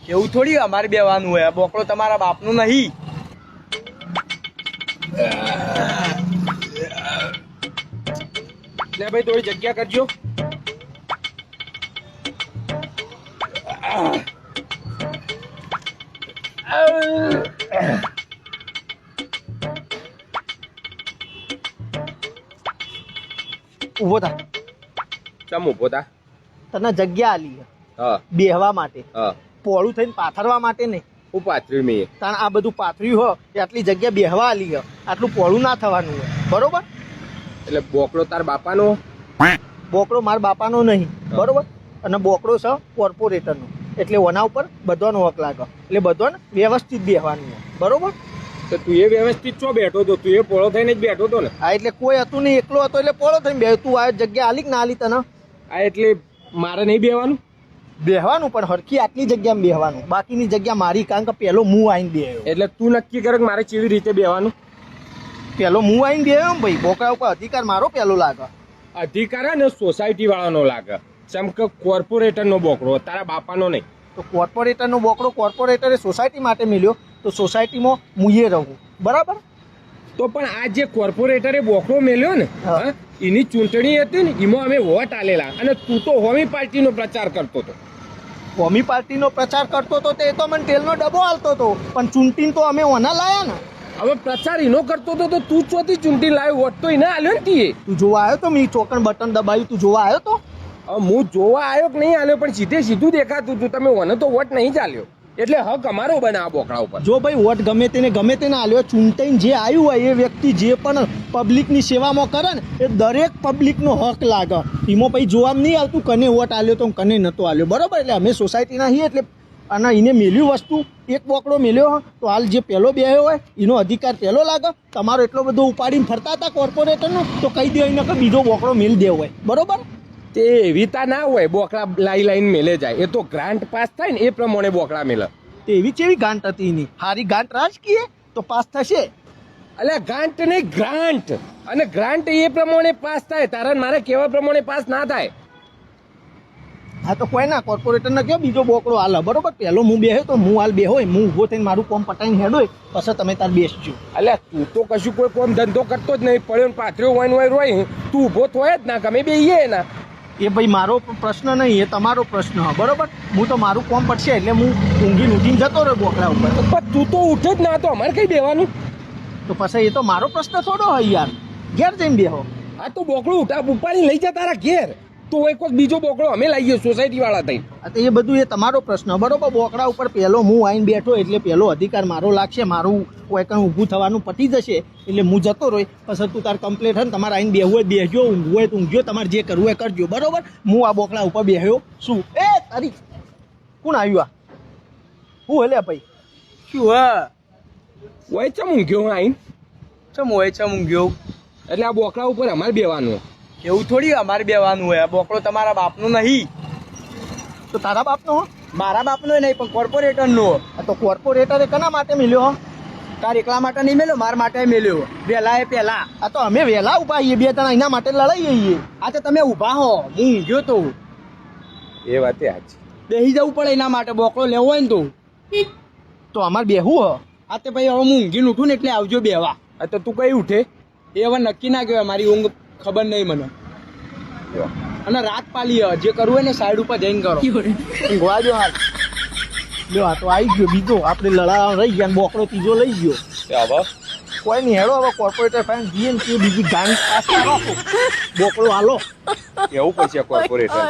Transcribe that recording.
એવું થોડી અમારે બેવાનું હોય, બોકડો તમારા બાપનું નહીં. લે ભાઈ થોડી જગ્યા કરજો. ઉભો થા. ચમ ઉભો થા? તને જગ્યા આલી હા બેહવા માટે, હા. પોળું થઈને પાથરવા માટે નહીં. હું પાથર્યું મેં. તાણ આ બધું પાથર્યું હોય એ આટલી જગ્યા બેહવા આલી હોય, આટલું પોળું ના થવાનું હોય, બરોબર? એટલે બોકડો તાર બાપાનો? બોકડો મારા બાપાનો નહીં, બરોબર? અને બોકડો છે કોર્પોરેટરનો, એટલે ઓના ઉપર બધાનો હક લાગે, એટલે બધાને વ્યવસ્થિત બેહવાનું હોય, બરોબર? તો તું એ વ્યવસ્થિત છો બેઠો તો? તું એ પોળો થઈને જ બેઠો તો ને? હા, એટલે કોઈ હતું નહીં, એકલો હતો એટલે પોળો થઈને બેહ્યો. તું આ જગ્યા આલી કે ના આલી તને? આ એટલે મારે નહીં બેવાનું? બેહવાનું, પણ હરખી આટલી જગ્યામાં બેહવાનું, બાકીની જગ્યા મારી, કારણ કે પહેલો હું આવીને બેહ્યો. એટલે તું નક્કી કરે કે મારે કેવી રીતે બેવાનું? પહેલો હું આવીને બેહ્યો ને ભાઈ, બોકડા ઉપર અધિકાર મારો પહેલો લાગે. અધિકાર ને સોસાયટી વાળાનો લાગે, જેમ કે કોર્પોરેટરનો બોકડો, તારા બાપાનો નહીં. તો કોર્પોરેટરનો બોકડો કોર્પોરેટરે સોસાયટી માટે મળ્યો, તો સોસાયટીમાં મુએ રહું, બરાબર? તો પણ આ જે કોર્પોરેટરે બોકડો મેલ્યો ને, હા. હા, એની ચૂંટણી હતી ને, એમાં અમે વોટ આલેલા, અને તું તો હોમી પાર્ટીનો પ્રચાર કરતો હતો. કોમી પાર્ટીનો પ્રચાર કરતો હતો તે તો મને તેલનો ડબ્બો આલતો હતો, પણ ચૂંટીને તો અમે ઓના લાયા ને. હવે પ્રચાર એનો કરતો હતો તો તું ચોથી ચૂંટણી લાવ્યો? વોટ તો એને આલ્યો ને તીએ. તું જોવા આવ્યો તો? મેં ચોકન બટન દબાવ્યું, તું જોવા આવ્યો તો? હવે હું જોવા આવ્યો કે નહીં આલ્યો, પણ સીધે સીધું દેખાતું તું. તમે ઓને તો વોટ નહીં ચાલ્યો, એટલે હક અમારો બને આ બોકડા ઉપર. જો ભાઈ વોટ ગમે તેને આલ્યો, ચૂંટાઈને જે આવ્યું હોય એ વ્યક્તિ જે પણ પબ્લિકની સેવામાં કરે ને, એ દરેક પબ્લિકનો હક લાગે. એમાં પછી જોવા નહીં આવતું કને વોટ આલ્યો તો કને નતો આલ્યો, બરોબર? એટલે અમે સોસાયટીના છીએ, એટલે અને એને મેલ્યું વસ્તુ, એક બોકડો મેલ્યો હોય તો હાલ જે પહેલો બેહ્યો હોય એનો અધિકાર પહેલો લાગે. તમારો એટલો બધો ઉપાડીને ફરતા હતા કોર્પોરેટરનો, તો કહી દે એને કે બીજો બોકડો મેલ દેવો હોય, બરોબર? તે એવી તા ના હોય બોકડા લાઈન મેલે જાય. એ તો ગ્રાન્ટ પાસ થાય ને એ પ્રમાણે બોકડા મેલે. તો એવી કેવી ગાંઠ હતી એની? હારી ગાંઠ રાજકીય તો પાસ થશે. એટલે ગાંઠ નહીં, ગ્રાન્ટ. અને ગ્રાન્ટ એ પ્રમાણે પાસ થાય, તારા મારે કેવા પ્રમાણે પાસ ના થાય. હા, તો કોઈ ના કોર્પોરેટરને કહો બીજો બોકડો હાલ, બરોબર? પહેલો હું બેહ્યો તો હું હાલ બેહોય, હું ઊભો થઈને મારું કોમ પટાઈને હેડોય, પછી તમે તાર બેસજો. એટલે તું તો કશું કોઈ કોમ ધંધો કરતો જ નહીં, પડ્યો ને પાથર્યો હોય રોય, તું ઊભો થોય જ ના, ગમે બેહીએ એના. એ ભાઈ મારો પ્રશ્ન નહીં, એ તમારો પ્રશ્ન, બરોબર? હું તો મારું કોમ પડશે એટલે હું ઊંઘીને ઉઠીને જતો રહ્યો બોકડા ઉપર. પણ તું તો ઉઠે જ ના, તો અમારે કઈ બેવાનું? તો પછી એ તો મારો પ્રશ્ન થોડો હોય યાર, ઘેર જઈને બેહો. આ તો બોકડું ઉપાડી લઈ જા તારા ઘેર, તો હોય કોઈ બીજો બોકડો અમે લાવીએ સોસાયટી વાળા થઈ. તો એ બધું એ તમારો પ્રશ્ન, બરોબર? બોકડા ઉપર પહેલો હું આવીને બેઠો એટલે પહેલો અધિકાર મારો લાગશે, મારું કોઈ કંઈ ઊભું થવાનું પતી જશે એટલે હું જતો રહ્યો. પછી તું તાર કમ્પ્લેટ હોય ને, તમારે આવીને બેહવું હોય બેસજો, ઊંઘવું હોય તો ઊંઘજો, તમારે જે કરવું હોય કરજો, બરોબર? હું આ બોકડા ઉપર બેહ્યો શું? એ તારી કોણ આવ્યું? આ હું હલે ભાઈ? શું હા હોય ચમ ઊંઘ્યો આઈને? ચમ હોય ચમ ઊંઘ્યો? એટલે આ બોકડા ઉપર અમારે બેવાનું? એવું થોડી અમારે બેવાનું હોય, બોકડો તમારા બાપનો નહીં. તો તારા બાપનો હો? મારા બાપનો નહીં, પણ કોર્પોરેટરનો. તો કોર્પોરેટરે કના માટે મિલ્યો? તાર એકલા માટે નહીં મેલ્યો, મારા માટે મેલ્યો. વહેલા એ પહેલા. આ તો અમે વહેલા ઉભા છીએ, બે ત્રણ એના માટે લડાઈ જઈએ. આ તો તમે ઉભા હો, હું ઊંઘ્યો તો. એ વાત સાચી. બેસી જવું પડે એના માટે, બોકડો લેવો હોય ને તો અમારે બેહવું હો. આ તે ભાઈ હવે હું ઊંઘીને ઉઠું ને એટલે આવજો બેહવા. આ તો તું કઈ ઉઠે? એ હવે નક્કી ના કહેવાય, મારી ઊંઘ ખબર નહીં મને. અને રાત પાલી જે કરવું હોય ને સાઈડ ઉપર જઈને કરો. ઊંઘવા જો હાલ. લ્યો આ તો આવી ગયો બીજો, આપણે લડાવા રહી ગયા, બોકડો ત્રીજો લઈ ગયો. કોઈ નહીં, હેડો હવે કોર્પોરેટર ફાઈન જઈએ ને તે બીજી ગાંઠ પાસ રાખો, બોકડો હાલો. એવું પછી કોર્પોરેટર